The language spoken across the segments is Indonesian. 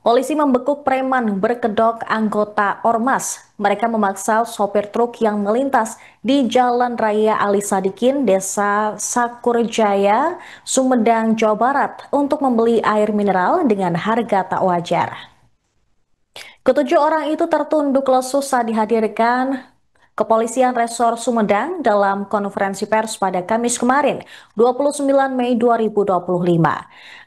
Polisi membekuk preman berkedok anggota Ormas. Mereka memaksa sopir truk yang melintas di Jalan Raya Ali Sadikin, Desa Sakurjaya, Sumedang, Jawa Barat untuk membeli air mineral dengan harga tak wajar. Ketujuh orang itu tertunduk lesu saat dihadirkan Kepolisian Resor Sumedang dalam konferensi pers pada Kamis kemarin, 29 Mei 2025.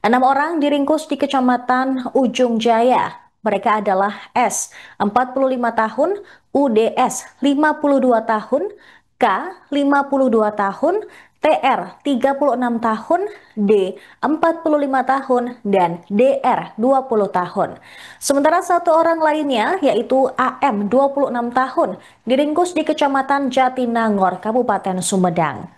Enam orang diringkus di Kecamatan Ujung Jaya. Mereka adalah S, 45 tahun, UDS, 52 tahun, K, 52 tahun, TR, 36 tahun, D, 45 tahun, dan DR, 20 tahun. Sementara satu orang lainnya, yaitu AM, 26 tahun, diringkus di Kecamatan Jatinangor, Kabupaten Sumedang.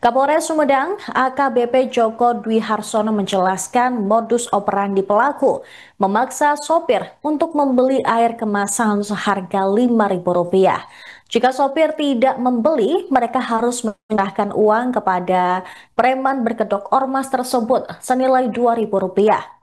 Kapolres Sumedang, AKBP Joko Dwi Harsono menjelaskan modus operandi pelaku memaksa sopir untuk membeli air kemasan seharga Rp5.000. Jika sopir tidak membeli, mereka harus menyerahkan uang kepada preman berkedok ormas tersebut senilai Rp2.000.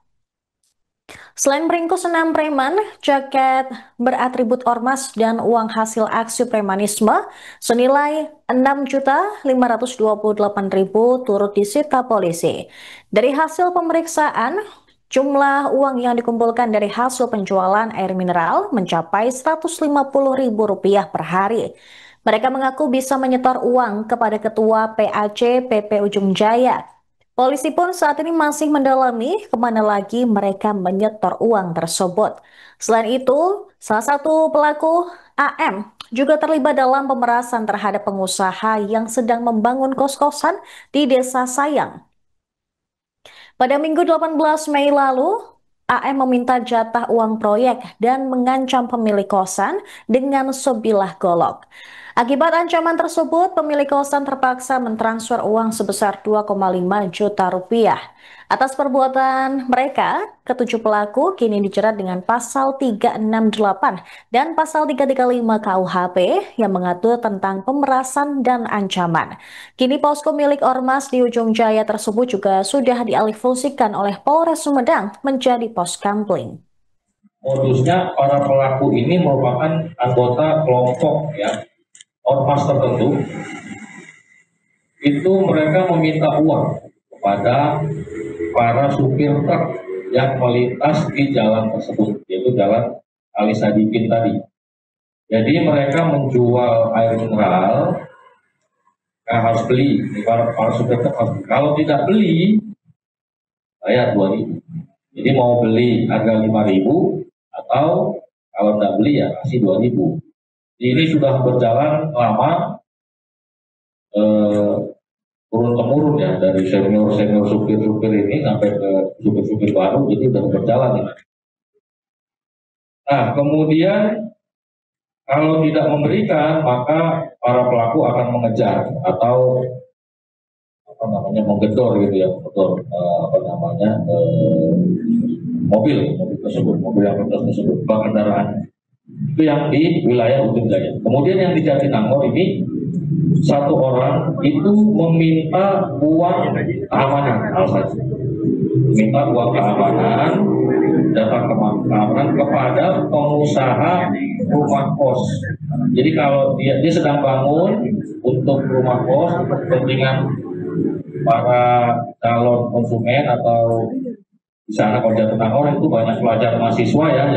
Selain meringkus 6 preman, jaket beratribut ormas dan uang hasil aksi premanisme senilai Rp6.528.000 turut disita polisi. Dari hasil pemeriksaan, jumlah uang yang dikumpulkan dari hasil penjualan air mineral mencapai Rp150.000 per hari. Mereka mengaku bisa menyetor uang kepada Ketua PAC PP Ujung Jaya. Polisi pun saat ini masih mendalami kemana lagi mereka menyetor uang tersebut. Selain itu, salah satu pelaku AM juga terlibat dalam pemerasan terhadap pengusaha yang sedang membangun kos-kosan di Desa Sayang. Pada Minggu 18 Mei lalu, AM meminta jatah uang proyek dan mengancam pemilik kosan dengan sebilah golok. Akibat ancaman tersebut, pemilik kosan terpaksa mentransfer uang sebesar 2,5 juta rupiah. Atas perbuatan mereka, ketujuh pelaku kini dijerat dengan pasal 368 dan pasal 335 KUHP yang mengatur tentang pemerasan dan ancaman. Kini posko milik Ormas di Ujung Jaya tersebut juga sudah dialihfungsikan oleh Polres Sumedang menjadi pos kampling. Modusnya para pelaku ini merupakan anggota kelompok ormas tertentu. Itu mereka meminta uang kepada para supir truk yang melintas di jalan tersebut, yaitu jalan Ali Sadikin tadi. Jadi mereka menjual air mineral, harus beli. Para supir truk kalau tidak beli, bayar 2.000. Jadi mau beli harga 5.000 atau kalau tidak beli ya kasih 2.000. Ini sudah berjalan lama, turun temurun ya, dari senior supir ini sampai ke supir baru, jadi sudah berjalan ya. Nah kemudian kalau tidak memberikan, maka para pelaku akan mengejar atau menggedor gitu ya, mobil tersebut, mobil yang tersebut, kendaraan itu yang di wilayah Ujung Jaya. Kemudian yang di Jatinangor ini satu orang itu meminta uang keamanan, minta uang keamanan, data keamanan kepada pengusaha rumah kos. Jadi kalau dia sedang bangun untuk rumah kos untuk kepentingan para calon konsumen atau di sana kalau Jatinangor itu banyak pelajar mahasiswa ya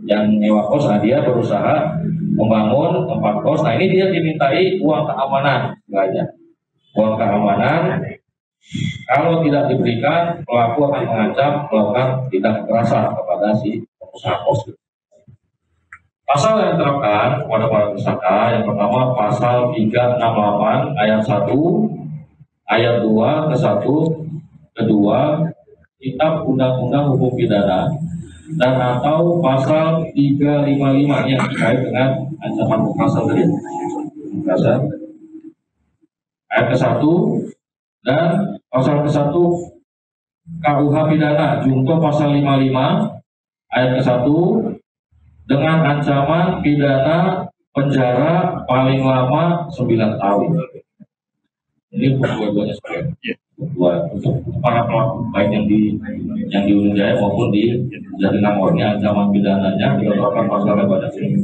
yang nyewa kos. Nah dia berusaha membangun tempat kos. Nah ini dia dimintai uang keamanan, uang keamanan. Kalau tidak diberikan, pelaku akan mengancam melakukan tindak kekerasan kepada si pengusaha kos. Pasal yang diterapkan kepada para tersangka yang pertama pasal 368 ayat 1 ayat 2 ke 1 kedua Kitab Undang-Undang Hukum Pidana dan atau pasal 355 yang terkait dengan ancaman kekerasan tadi. Ayat ke-1 dan pasal ke-1 KUH Pidana junto pasal 55 ayat ke-1 dengan ancaman pidana penjara paling lama 9 tahun. Ini untuk dua-duanya sekalian. Untuk para pelaku baik yang di Unit Jaya maupun di Jatinangor, ini ancaman pidananya ditetapkan pasalnya pada sini.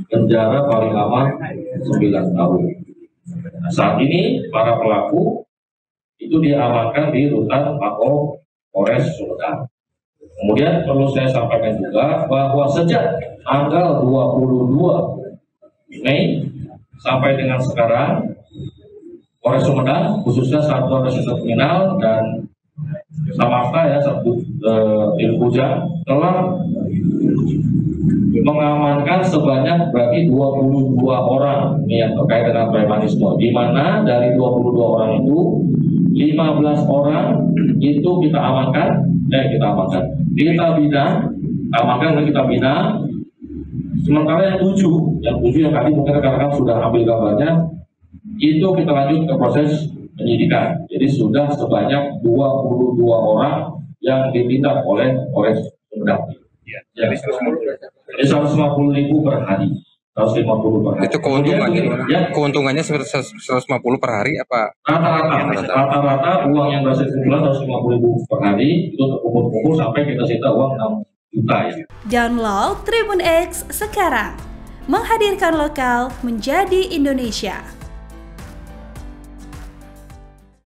Penjara paling lama 9 tahun. Nah, saat ini para pelaku itu diamankan di rutan Mako Polres Sumedang. Kemudian perlu saya sampaikan juga bahwa sejak tanggal 22 Mei sampai dengan sekarang, Polres Sumedang khususnya Satuan Reserse Kriminal dan Samapta ya Tim Puja telah mengamankan sebanyak berarti 22 orang yang terkait dengan premanisme, di mana dari 22 orang itu 15 orang itu kita bina, sementara yang 7 yang tadi mungkin rekan-rekan sudah ambil gambarnya, itu kita lanjut ke proses penyidikan. Jadi sudah sebanyak 22 orang yang ditindak oleh Polres Sumedang. Jadi 150.000 per hari. 150 per hari. Itu keuntungannya gimana? Ya. Keuntungannya 150 per hari apa? Rata-rata uang yang berhasil kumpulan 150.000 per hari itu terkumpul sampai kita sita uang 6 juta ya. Download Tribun X sekarang. Menghadirkan lokal menjadi Indonesia.